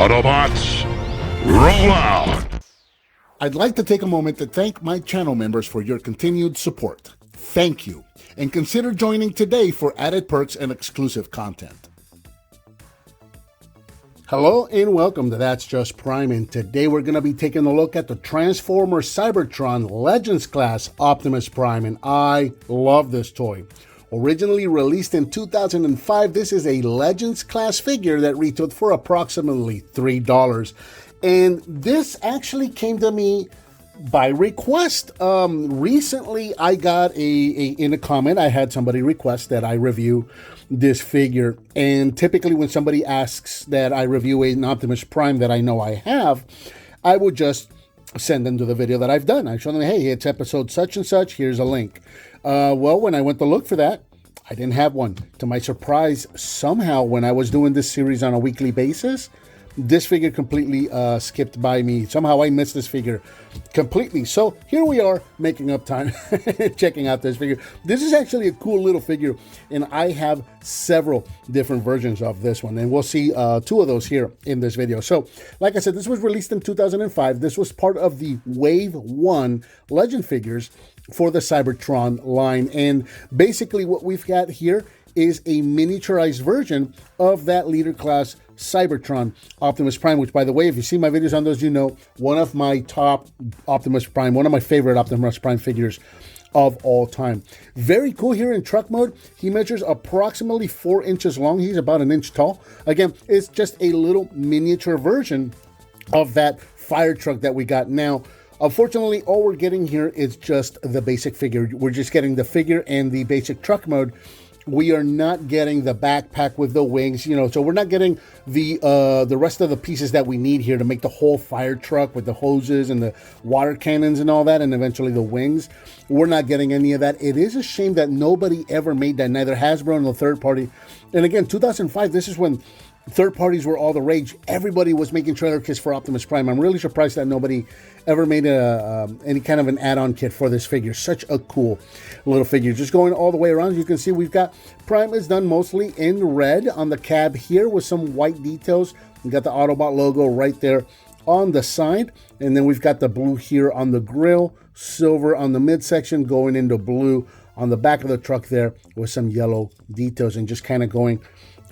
Autobots, roll out! I'd like to take a moment to thank my channel members for your continued support. Thank you, and consider joining today for added perks and exclusive content. Hello and welcome to That's Just Prime, and today we're going to be taking a look at the Transformers Cybertron Legends Class Optimus Prime, and I love this toy. Originally released in 2005, this is a Legends Class figure that retailed for approximately $3. And this actually came to me by request. Recently, I got in a comment, I had somebody request that I review this figure. And typically when somebody asks that I review an Optimus Prime that I know I have, I would just send them to the video that I've done. I show them, hey, it's episode such and such, here's a link. Well, when I went to look for that, I didn't have one. To my surprise, somehow when I was doing this series on a weekly basis, this figure completely skipped by me. Somehow I missed this figure completely. So here we are making up time, checking out this figure. This is actually a cool little figure, and I have several different versions of this one. And we'll see two of those here in this video. So like I said, this was released in 2005. This was part of the Wave 1 Legend figures for the Cybertron line. And basically what we've got here is a miniaturized version of that leader class Cybertron Optimus Prime, which, by the way, if you see my videos on those, you know, one of my top Optimus Prime, one of my favorite Optimus Prime figures of all time. Very cool here in truck mode. He measures approximately 4 inches long. He's about an inch tall. Again, it's just a little miniature version of that fire truck that we got now. Unfortunately, all we're getting here is just the basic figure. We're just getting the figure and the basic truck mode. We are not getting the backpack with the wings, you know, so we're not getting the rest of the pieces that we need here to make the whole fire truck with the hoses and the water cannons and all that, and eventually the wings. We're not getting any of that. It is a shame that nobody ever made that, neither Hasbro nor third party. And again, 2005, this is when third parties were all the rage. Everybody was making trailer kits for Optimus Prime. I'm really surprised that nobody ever made any kind of an add-on kit for this figure. Such a cool little figure. Just going all the way around, you can see we've got Prime is done mostly in red on the cab here with some white details. We got the Autobot logo right there on the side, and then we've got the blue here on the grill, silver on the midsection, going into blue on the back of the truck there with some yellow details, and just kind of going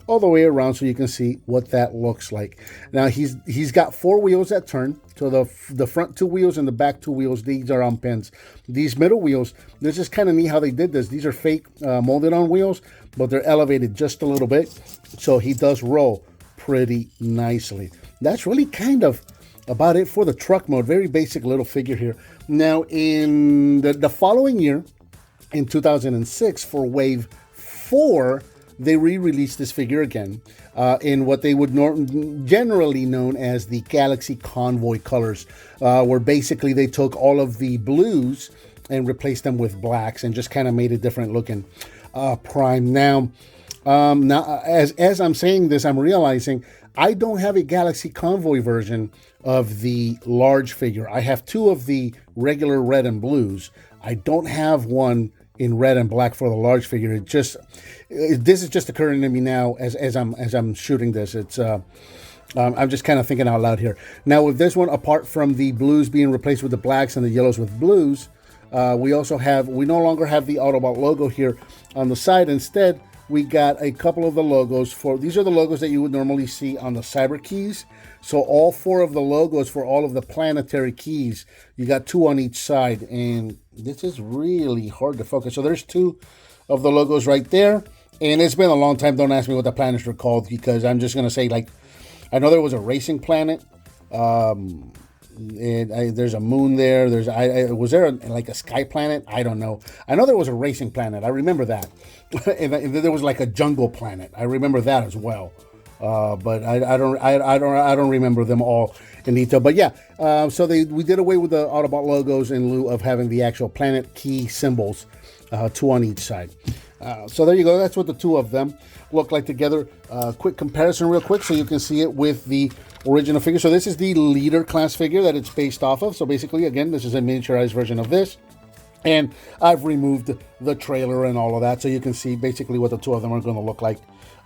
all the way around so you can see what that looks like. Now he's got 4 wheels that turn. So the front 2 wheels and the back 2 wheels, these are on pins. These middle wheels, this is kind of neat how they did this. These are fake molded on wheels, but they're elevated just a little bit. So he does roll pretty nicely. That's really kind of about it for the truck mode. Very basic little figure here. Now in the following year, in 2006, for Wave 4, they re-released this figure again in what they would generally known as the Galaxy Convoy colors, where basically they took all of the blues and replaced them with blacks and just kind of made a different looking Prime. Now as I'm saying this, I'm realizing I don't have a Galaxy Convoy version of the large figure. I have 2 of the regular red and blues. I don't have one in red and black for the large figure. This is just occurring to me now as I'm shooting this. It's I'm just kind of thinking out loud here. Now with this one, apart from the blues being replaced with the blacks and the yellows with blues, we no longer have the Autobot logo here on the side. Instead, we got a couple of the logos these are the logos that you would normally see on the Cyber keys. So all 4 of the logos for all of the planetary keys, you got 2 on each side, and this is really hard to focus. So there's 2 of the logos right there, and it's been a long time. Don't ask me what the planets are called, because I'm just gonna say, like, I know there was a racing planet. There's a moon there. Was there like a sky planet? I don't know. I know there was a racing planet. I remember that. And there was like a jungle planet. I remember that as well. But I don't remember them all in detail. But yeah, so we did away with the Autobot logos in lieu of having the actual planet key symbols, 2 on each side. So there you go. That's what the 2 of them look like together. Quick comparison real quick so you can see it with the original figure. So this is the leader class figure that it's based off of. So basically, again, this is a miniaturized version of this. And I've removed the trailer and all of that, so you can see basically what the 2 of them are going to look like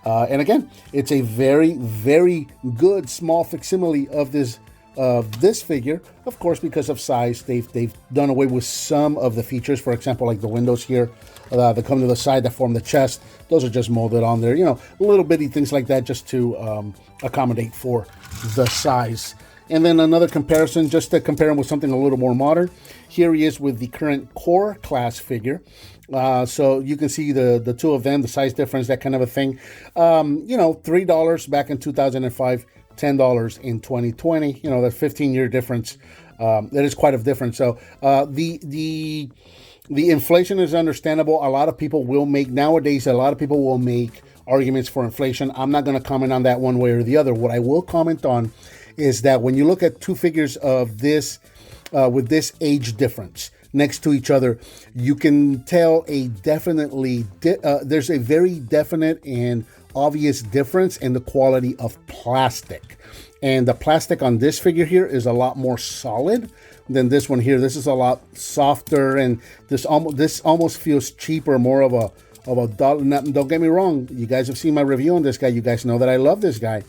And again, it's a very, very good small facsimile of this figure. Of course, because of size, they've done away with some of the features. For example, like the windows here that come to the side that form the chest. Those are just molded on there. You know, little bitty things like that just to accommodate for the size. And then another comparison, just to compare him with something a little more modern. Here he is with the current core class figure. So you can see the two of them, the size difference, that kind of a thing. You know, $3 back in 2005, $10 in 2020. You know, that 15-year difference. That is quite a difference. So the inflation is understandable. A lot of people will make, nowadays, a lot of people will make arguments for inflation. I'm not going to comment on that one way or the other. What I will comment on is that when you look at two figures of this, with this age difference next to each other, you can tell there's a very definite and obvious difference in the quality of plastic. And the plastic on this figure here is a lot more solid than this one here. This is a lot softer, and this almost feels cheaper, more of a dollar. Don't get me wrong, you guys have seen my review on this guy. You guys know that I love this guy.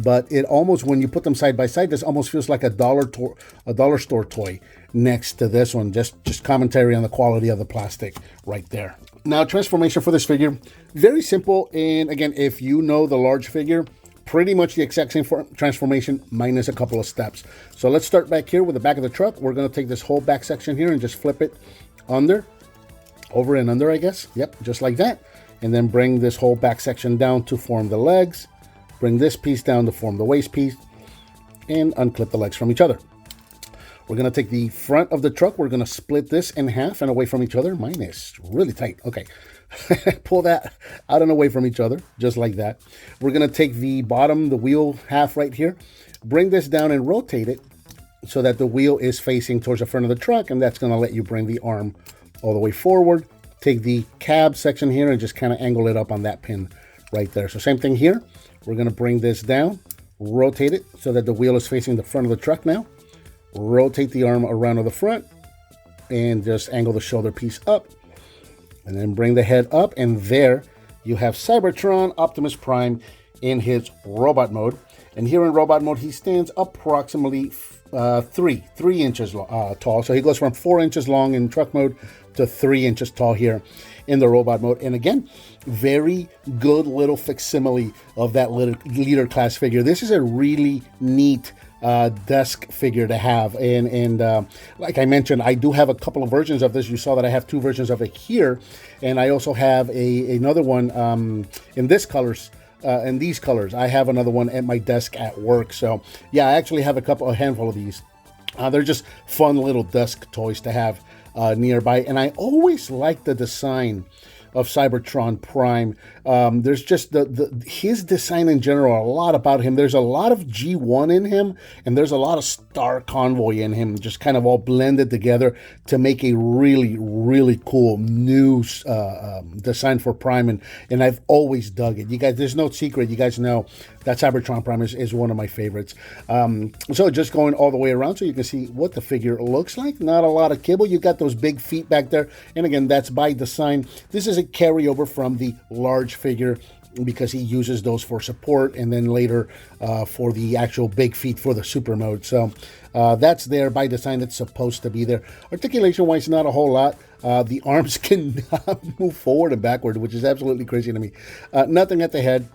But it almost, when you put them side by side, this almost feels like a dollar store toy next to this one. Just commentary on the quality of the plastic right there. Now, transformation for this figure, very simple. And again, if you know the large figure, pretty much the exact same transformation minus a couple of steps. So let's start back here with the back of the truck. We're going to take this whole back section here and just flip it over and under, I guess. Yep, just like that. And then bring this whole back section down to form the legs. Bring this piece down to form the waist piece, and unclip the legs from each other. We're going to take the front of the truck. We're going to split this in half and away from each other. Mine is really tight. Okay. Pull that out and away from each other, just like that. We're going to take the bottom, the wheel half right here, bring this down and rotate it so that the wheel is facing towards the front of the truck, and that's going to let you bring the arm all the way forward. Take the cab section here and just kind of angle it up on that pin right there. So same thing here. We're going to bring this down, rotate it so that the wheel is facing the front of the truck now. Rotate the arm around to the front and just angle the shoulder piece up. And then bring the head up, and there you have Cybertron Optimus Prime in his robot mode. And here in robot mode, he stands approximately 3 inches tall. So he goes from 4 inches long in truck mode to 3 inches tall here in the robot mode. And again, very good little facsimile of that leader class figure. This is a really neat desk figure to have, and like I mentioned, I do have a couple of versions of this. You saw that I have 2 versions of it here, and I also have another one in these colors. I have another one at my desk at work. So yeah, I actually have a handful of these. They're just fun little desk toys to have nearby, and I always like the design of Cybertron Prime. There's just his design in general, a lot about him. There's a lot of G1 in him, and there's a lot of Star Convoy in him, just kind of all blended together to make a really, really cool new design for Prime, and I've always dug it. You guys, there's no secret. You guys know that Cybertron Prime is one of my favorites. So just going all the way around so you can see what the figure looks like. Not a lot of kibble. You got those big feet back there, and again, that's by design. This is a carryover from the large figure because he uses those for support, and then later for the actual big feet for the super mode. So that's there by design. It's supposed to be there. Articulation wise, not a whole lot. The arms can move forward and backward, which is absolutely crazy to me. Nothing at the head.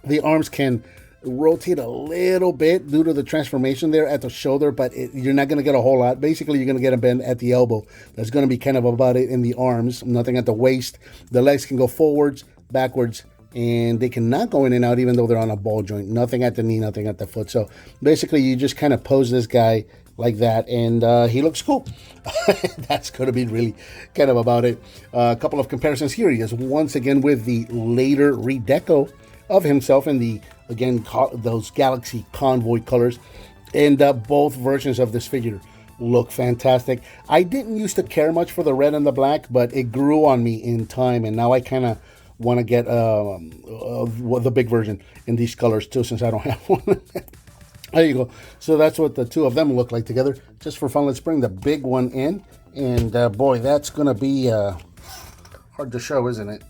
The arms can rotate a little bit due to the transformation there at the shoulder, but you're not going to get a whole lot. Basically, you're going to get a bend at the elbow. That's going to be kind of about it in the arms. Nothing at the waist. The legs can go forwards, backwards, and they cannot go in and out even though they're on a ball joint. Nothing at the knee, nothing at the foot. So basically, you just kind of pose this guy like that, and he looks cool. That's going to be really kind of about it. A couple of comparisons here. He is once again with the later redeco of himself in the, again, those Galaxy Convoy colors, and both versions of this figure look fantastic. I didn't used to care much for the red and the black, but it grew on me in time, and now I kind of want to get the big version in these colors too, since I don't have one. There you go. So that's what the two of them look like together. Just for fun, let's bring the big one in, and boy, that's gonna be hard to show, isn't it?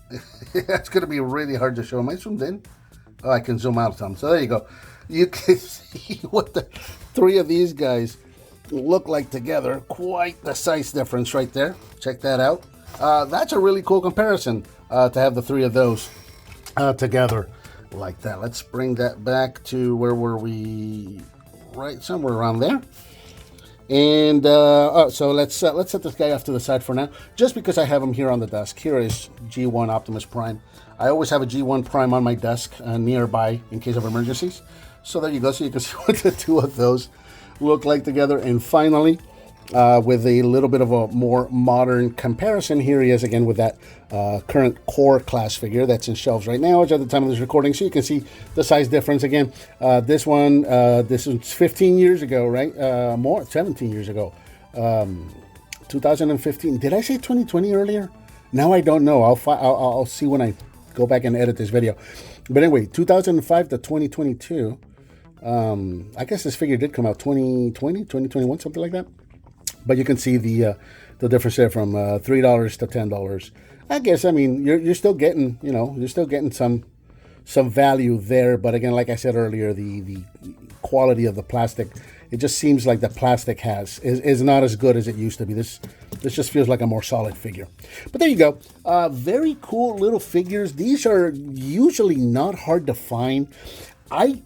That's going to be really hard to show. Am I zoomed in? Oh, I can zoom out some. So there you go. You can see what the three of these guys look like together. Quite the size difference right there. Check that out. That's a really cool comparison to have the three of those together like that. Let's bring that back to where were we? Right, somewhere around there. And so let's set this guy off to the side for now, just because I have him here on the desk. Here is G1 Optimus Prime. I always have a G1 Prime on my desk nearby in case of emergencies. So there you go. So you can see what the two of those look like together. And finally, with a little bit of a more modern comparison, here he is again with that current core class figure that's in shelves right now, which at the time of this recording, so you can see the size difference again. This one, this was 15 years ago, right? 17 years ago, 2015. Did I say 2020 earlier? Now I don't know. I'll see when I go back and edit this video. But anyway, 2005 to 2022. I guess this figure did come out 2020, 2021, something like that. But you can see the difference there from $3 to $10. I guess, I mean, you're still getting, you're still getting some value there. But again, like I said earlier, the quality of the plastic, it just seems like the plastic is not as good as it used to be. This just feels like a more solid figure. But there you go. Very cool little figures. These are usually not hard to find. I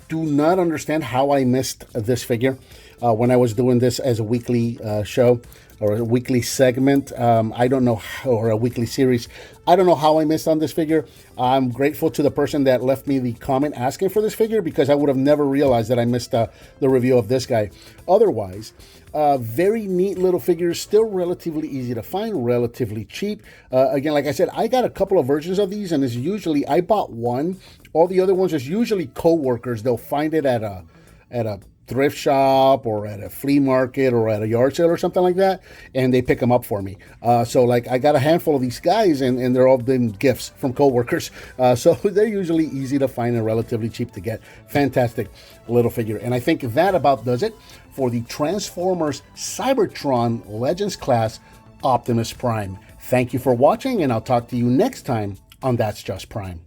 do not understand how I missed this figure when I was doing this as a weekly show or a weekly segment. I don't know or a weekly series. I don't know how I missed on this figure. I'm grateful to the person that left me the comment asking for this figure, because I would have never realized that I missed the review of this guy. Otherwise, very neat little figures, still relatively easy to find, relatively cheap. Again, like I said, I got a couple of versions of these, and it's usually, I bought one. All the other ones is usually co-workers. They'll find it at a thrift shop or at a flea market or at a yard sale or something like that, and they pick them up for me. So like I got a handful of these guys, and they're all been gifts from co-workers. So they're usually easy to find and relatively cheap to get. Fantastic little figure. And I think that about does it for the Transformers Cybertron Legends Class Optimus Prime. Thank you for watching, and I'll talk to you next time on That's Just Prime.